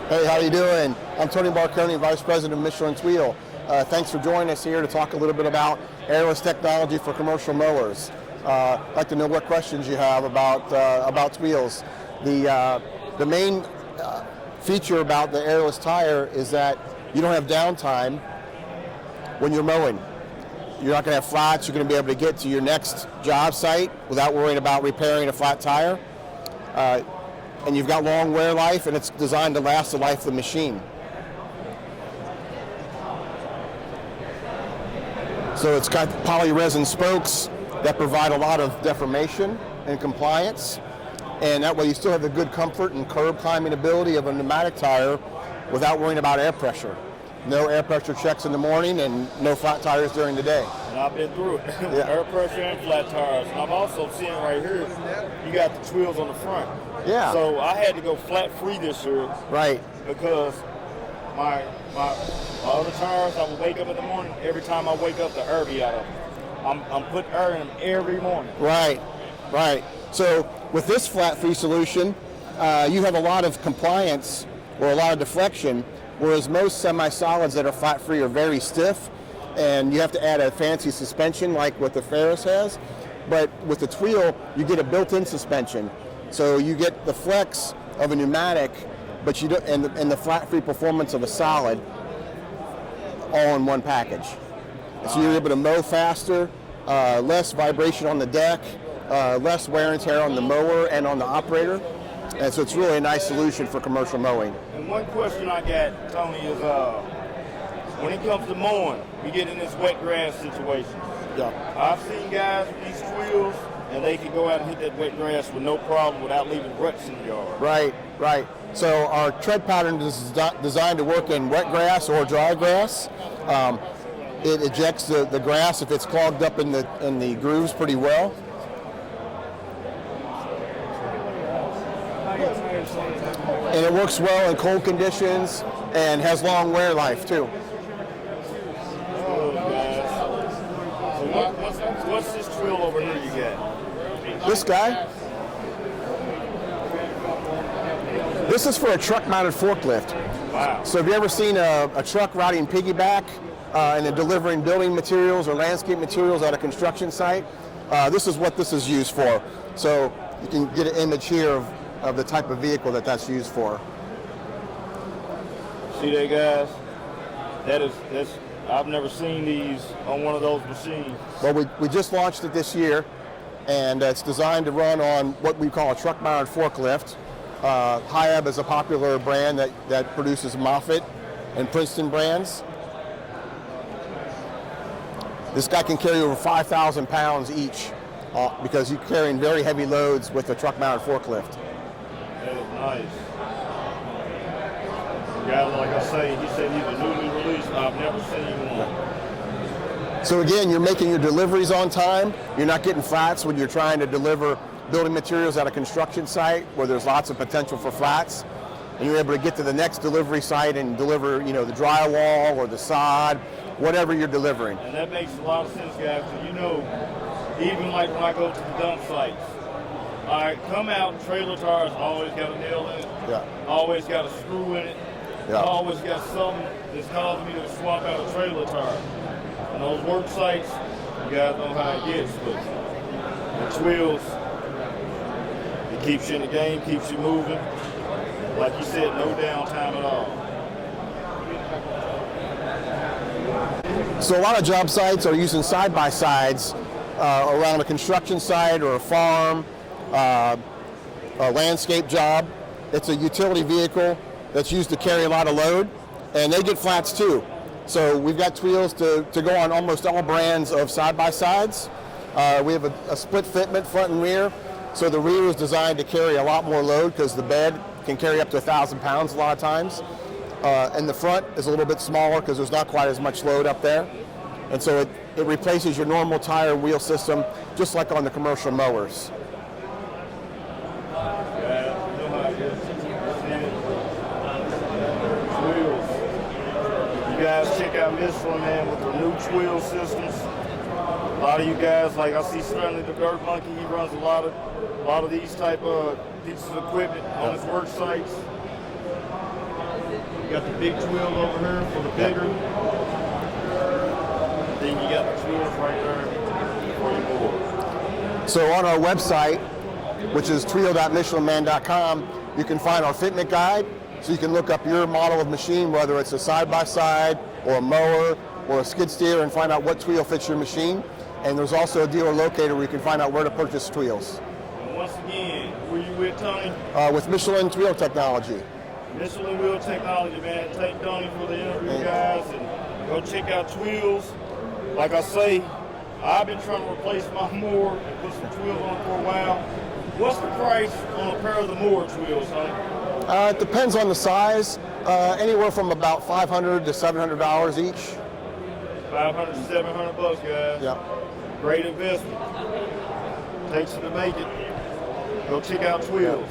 Hey, how you doing? I'm Tony Barconi, Vice President of Michelin's Wheel. Thanks for joining us here to talk a little bit about airless technology for commercial mowers. I'd like to know what questions you have about wheels. The main feature about the Airless Tire is that you don't have downtime when you're mowing. You're not going to have flats. You're going to be able to get to your next job site without worrying about repairing a flat tire. And you've got long wear life, and it's designed to last the life of the machine. So it's got polyresin spokes that provide a lot of deformation and compliance, and that way you still have the good comfort and curb climbing ability of a pneumatic tire without worrying about air pressure. No air pressure checks in the morning and no flat tires during the day. And I've been through it. Yeah. Air pressure and flat tires. And I'm also seeing right here, you got the wheels on the front. Yeah. So I had to go flat free this year. Right. Because my other tires, I would wake up in the morning, every time I wake up, the air be out of them. I'm putting air in them every morning. Right, right. So with this flat free solution, you have a lot of compliance or a lot of deflection, whereas most semi-solids that are flat free are very stiff, and you have to add a fancy suspension like what the Ferris has. But with the Tweel, you get a built-in suspension. So you get the flex of a pneumatic, but you don't, and the flat-free performance of a solid, all in one package. So you're able to mow faster, less vibration on the deck, less wear and tear on the mower and on the operator. And so it's really a nice solution for commercial mowing. And one question I got, Tony, is when it comes to mowing, we get in this wet grass situation. Yeah. I've seen guys with these wheels, and they can go out and hit that wet grass with no problem without leaving ruts in the yard. Right, right. So our tread pattern is designed to work in wet grass or dry grass. It ejects the grass if it's clogged up in the grooves pretty well. And it works well in cold conditions and has long wear life too. What's this wheel over here you got? This guy? This is for a truck-mounted forklift. Wow. So have you ever seen a truck riding piggyback and then delivering building materials or landscape materials at a construction site? This is what this is used for. So you can get an image here of the type of vehicle that's used for. See that, guys? That's I've never seen these on one of those machines. Well, we just launched it this year, and it's designed to run on what we call a truck-mounted forklift. Hiab is a popular brand that produces Moffitt and Princeton brands. This guy can carry over 5,000 pounds each because you're carrying very heavy loads with a truck-mounted forklift. That is nice. Guy, like I say, he said he's a newly released. I've never seen one. So again, you're making your deliveries on time. You're not getting flats when you're trying to deliver building materials at a construction site where there's lots of potential for flats. And you're able to get to the next delivery site and deliver, the drywall or the sod, whatever you're delivering. And that makes a lot of sense, guys. So even like when I go to the dump sites, I come out, trailer tires always got a nail in it. Yeah. Always got a screw in it. Yeah. Always got something that's causing me to swap out a trailer tire. And those work sites, you guys know how it gets, but the wheels, it keeps you in the game, keeps you moving. Like you said, no downtime at all. So a lot of job sites are using side-by-sides around a construction site or a farm, a landscape job. It's a utility vehicle that's used to carry a lot of load, and they get flats too. So we've got wheels to go on almost all brands of side-by-sides. We have a split fitment front and rear, so the rear is designed to carry a lot more load because the bed can carry up to 1,000 pounds a lot of times. And the front is a little bit smaller because there's not quite as much load up there. And so it replaces your normal tire and wheel system just like on the commercial mowers. You guys check out Michelin, man, with their new wheel systems. A lot of you guys, like I see Stanley the Dirt Monkey, he runs a lot of these type of pieces of equipment on his work sites. You got the big twills over here for the bigger. Then you got the twills right there for your mower. So on our website, which is trio.michelinman.com, you can find our fitment guide. So you can look up your model of machine, whether it's a side-by-side or a mower or a skid steer, and find out what tweel fits your machine. And there's also a dealer locator where you can find out where to purchase tweels. And once again, who are you with, Tony? With Michelin Tweel Technology. Michelin Wheel Technology, man. Take Tony for the interview, guys, and go check out twills. Like I say, I've been trying to replace my mower and put some twills on it for a while. What's the price on a pair of the mower twills, Tony? It depends on the size. Anywhere from about $500 to $700 each. $500 to $700, guys. Yeah. Great investment. Takes it to make it. Go check out twills.